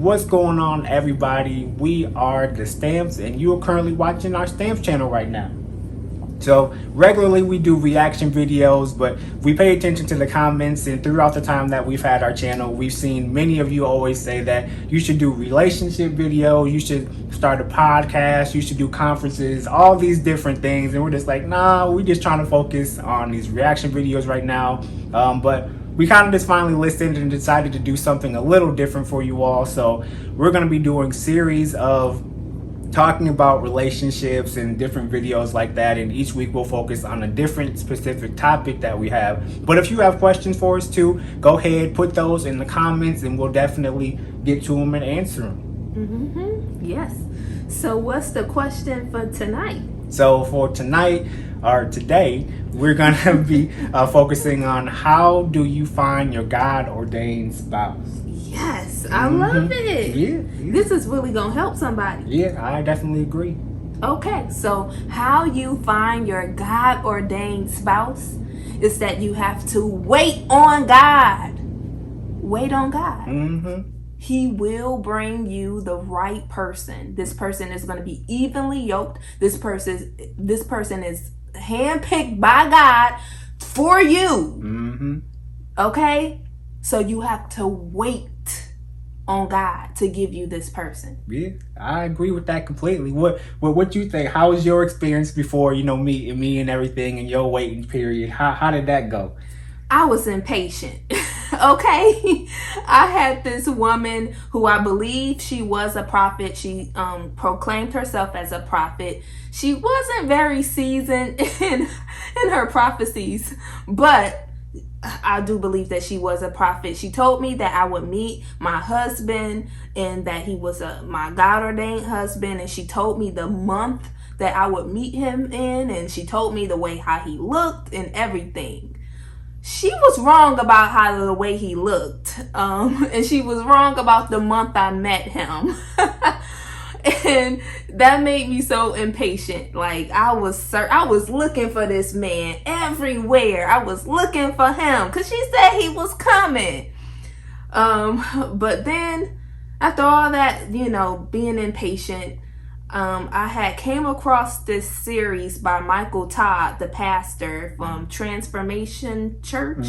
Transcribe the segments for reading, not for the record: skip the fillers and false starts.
What's going on, everybody? We are the Stamps, and you are currently watching our Stamps channel right now. So regularly we do reaction videos, but we pay attention to the comments, and throughout the time that we've had our channel, we've seen many of you always say that you should do relationship videos, you should start a podcast, you should do conferences, all these different things. And we're just like, nah, we're just trying to focus on these reaction videos right now. But we kind of just finally listened and decided to do something a little different for you all. So we're going to be doing series of talking about relationships and different videos like that, and each week we'll focus on a different specific topic that we have. But if you have questions for us too, go ahead, put those in the comments, and we'll definitely get to them and answer them. Yes. So what's the question for tonight? So for tonight, or today, we're gonna be focusing on how do you find your God-ordained spouse. Yes, I love it. Yeah. This is really gonna help somebody. Yeah, I definitely agree. Okay, so how you find your God-ordained spouse is that you have to wait on God. Wait on God. He will bring you the right person. This person is going to be evenly yoked. This person is handpicked by God for you. Okay? So you have to wait on God to give you this person. Yeah, I agree with that completely. What you think? How was your experience before, meeting me and everything, and your waiting period? How did that go? I was impatient. Okay, I had this woman who I believe she was a prophet. She proclaimed herself as a prophet. She wasn't very seasoned in her prophecies, but I do believe that she was a prophet. She told me that I would meet my husband and that he was my God-ordained husband, and she told me the month that I would meet him in, and she told me the way how he looked and everything. She was wrong about the way he looked, and she was wrong about the month I met him. And that made me so impatient. Like I was looking for this man everywhere. I was looking for him because she said he was coming. But then after all that, being impatient, I had came across this series by Michael Todd, the pastor from Transformation Church.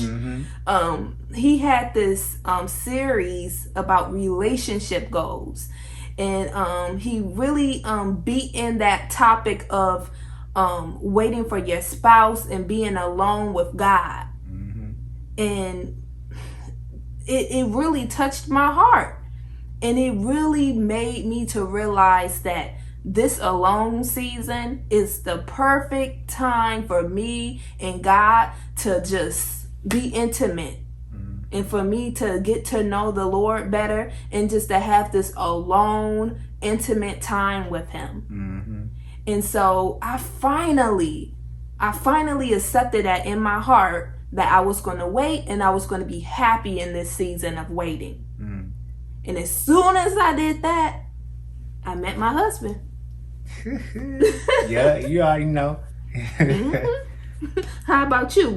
He had this series about relationship goals, and he really beat in that topic of waiting for your spouse and being alone with God. And it really touched my heart, and it really made me to realize that this alone season is the perfect time for me and God to just be intimate, and for me to get to know the Lord better, and just to have this alone, intimate time with Him. And so I finally accepted that in my heart, that I was going to wait, and I was going to be happy in this season of waiting. And as soon as I did that, I met my husband. Yeah, you already know. How about you?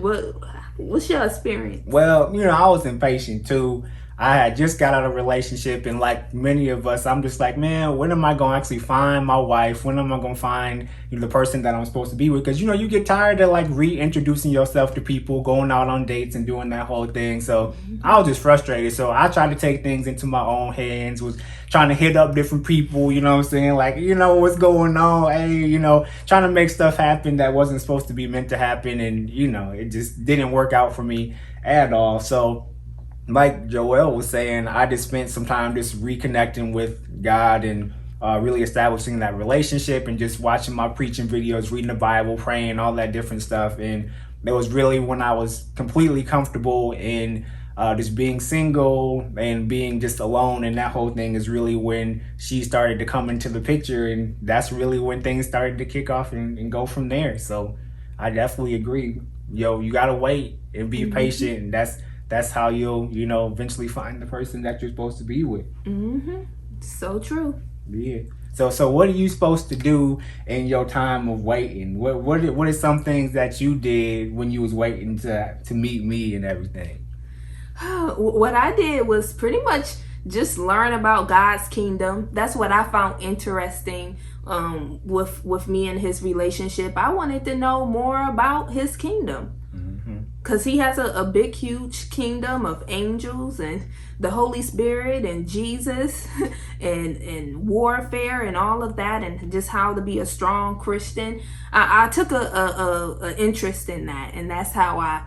What's your experience? Well, I was impatient too. I had just got out of a relationship, and like many of us, I'm just like, man, when am I going to actually find my wife? When am I going to find the person that I'm supposed to be with? Because, you get tired of like reintroducing yourself to people, going out on dates and doing that whole thing. So I was just frustrated. So I tried to take things into my own hands, was trying to hit up different people, you know what I'm saying? Like, what's going on? Hey, trying to make stuff happen that wasn't supposed to be meant to happen. And, it just didn't work out for me at all. So like Joel was saying, I just spent some time just reconnecting with God and really establishing that relationship, and just watching my preaching videos, reading the Bible, praying, all that different stuff. And it was really when I was completely comfortable in just being single and being just alone, and that whole thing is really when she started to come into the picture, and that's really when things started to kick off and go from there. So I definitely agree. You gotta wait and be patient, and that's how you'll eventually find the person that you're supposed to be with. So true. Yeah. So what are you supposed to do in your time of waiting? What are some things that you did when you was waiting to meet me and everything? What I did was pretty much just learn about God's kingdom. That's what I found interesting with me and his relationship. I wanted to know more about his kingdom. Because he has a big, huge kingdom of angels and the Holy Spirit and Jesus and warfare and all of that, and just how to be a strong Christian. I took a interest in that, and that's how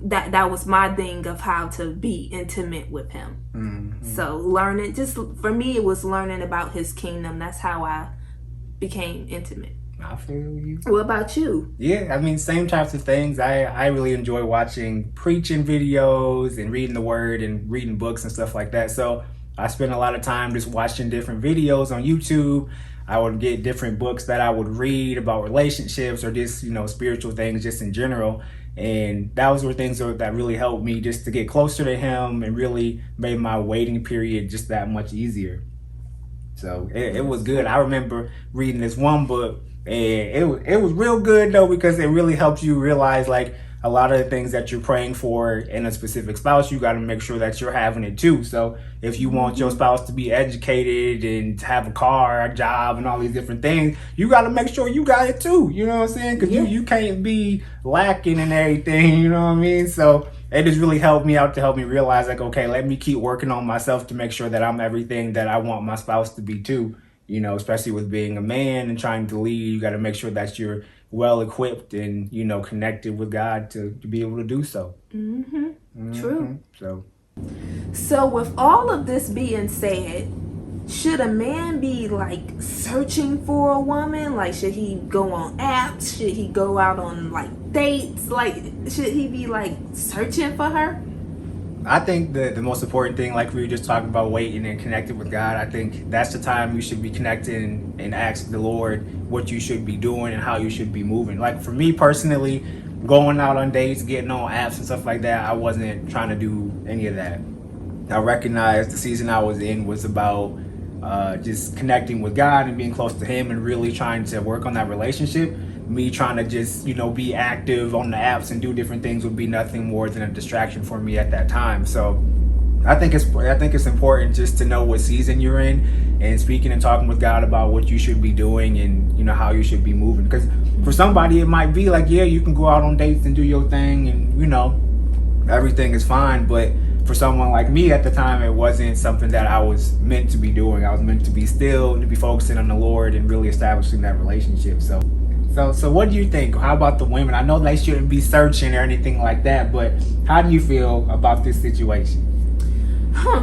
that was my thing of how to be intimate with him. So learning, just for me, it was learning about his kingdom. That's how I became intimate. I feel you. What about you? Yeah, I mean, same types of things. I really enjoy watching preaching videos and reading the word and reading books and stuff like that. So I spend a lot of time just watching different videos on YouTube. I would get different books that I would read about relationships or just, spiritual things just in general. And those were things that really helped me just to get closer to him and really made my waiting period just that much easier. So it was good. I remember reading this one book, and it was real good though, because it really helps you realize like a lot of the things that you're praying for in a specific spouse, you got to make sure that you're having it too. So if you want your spouse to be educated and to have a car, a job, and all these different things, you got to make sure you got it too. You know what I'm saying? Because you can't be lacking in everything. You know what I mean? So it just really helped me out to help me realize like, okay, let me keep working on myself to make sure that I'm everything that I want my spouse to be too. Especially with being a man and trying to lead, you got to make sure that you're well equipped and, connected with God to be able to do so. True. So with all of this being said, should a man be like searching for a woman? Like, should he go on apps? Should he go out on like dates? Like, should he be like searching for her? I think the most important thing, like we were just talking about, waiting and connected with God, I think that's the time you should be connecting and ask the Lord what you should be doing and how you should be moving. Like for me personally, going out on dates, getting on apps and stuff like that, I wasn't trying to do any of that. I recognized the season I was in was about just connecting with God and being close to him and really trying to work on that relationship. Me trying to just, be active on the apps and do different things would be nothing more than a distraction for me at that time. So I think it's important just to know what season you're in and speaking and talking with God about what you should be doing and, how you should be moving. Because for somebody, it might be like, yeah, you can go out on dates and do your thing and, everything is fine. But for someone like me at the time, it wasn't something that I was meant to be doing. I was meant to be still, to be focusing on the Lord and really establishing that relationship. So what do you think? How about the women? I know they shouldn't be searching or anything like that, but how do you feel about this situation?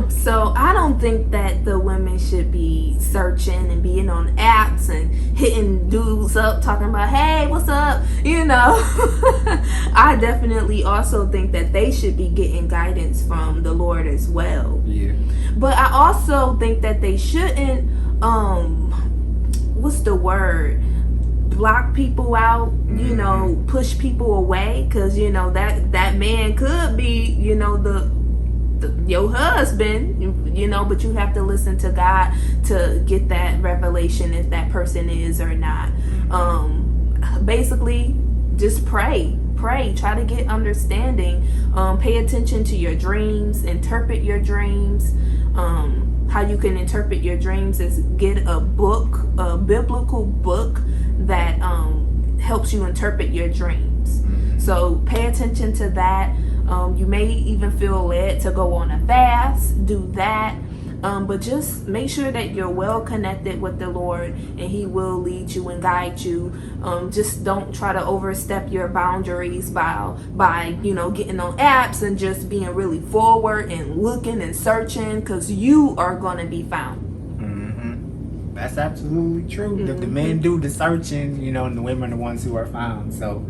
So I don't think that the women should be searching and being on apps and hitting dudes up talking about, hey, what's up? I definitely also think that they should be getting guidance from the Lord as well. Yeah. But I also think that they shouldn't, what's the word? Block people out, push people away, because that man could be your husband, but you have to listen to God to get that revelation if that person is or not. Basically just pray, try to get understanding, pay attention to your dreams, interpret your dreams. How you can interpret your dreams is get a biblical book that helps you interpret your dreams. So pay attention to that. You may even feel led to go on a fast, do that. But just make sure that you're well connected with the Lord and he will lead you and guide you. Just don't try to overstep your boundaries by getting on apps and just being really forward and looking and searching, because you are going to be found. That's absolutely true. The men do the searching, and the women are the ones who are found. So,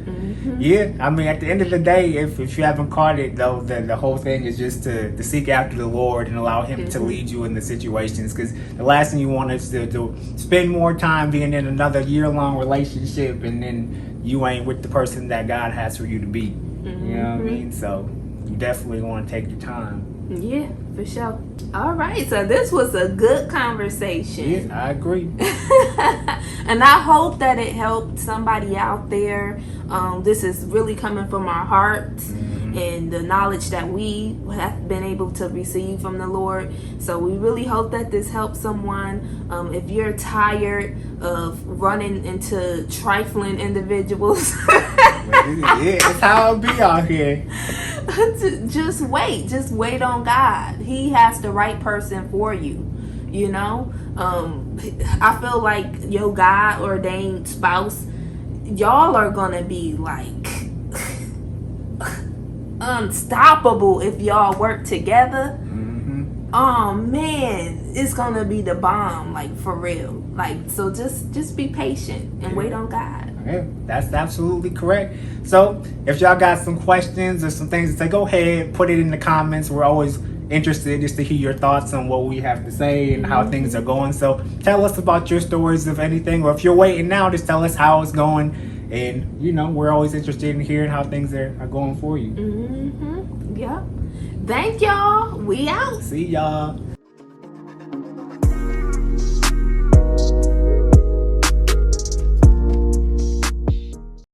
yeah, I mean, at the end of the day, if you haven't caught it, though, the whole thing is just to seek after the Lord and allow him to lead you in the situations. Because the last thing you want is to spend more time being in another year-long relationship and then you ain't with the person that God has for you to be. You know what I mean? So, you definitely want to take your time. Yeah, for sure. All right, so this was a good conversation. Yeah, I agree. And I hope that it helped somebody out there. This is really coming from our hearts. and the knowledge that we have been able to receive from the Lord. So we really hope that this helps someone. If you're tired of running into trifling individuals, it's how it be out here. just wait on God. He has the right person for you. You know, I feel like your God ordained spouse, y'all are gonna be like unstoppable if y'all work together. Oh man, it's gonna be the bomb, like for real. Like, so just be patient and wait on God. Yeah, that's absolutely correct. So if y'all got some questions or some things to say, go ahead, put it in the comments. We're always interested just to hear your thoughts on what we have to say and how things are going. So tell us about your stories, if anything, or if you're waiting now, just tell us how it's going. And we're always interested in hearing how things are going for you. Yep. Thank y'all. We out. See y'all.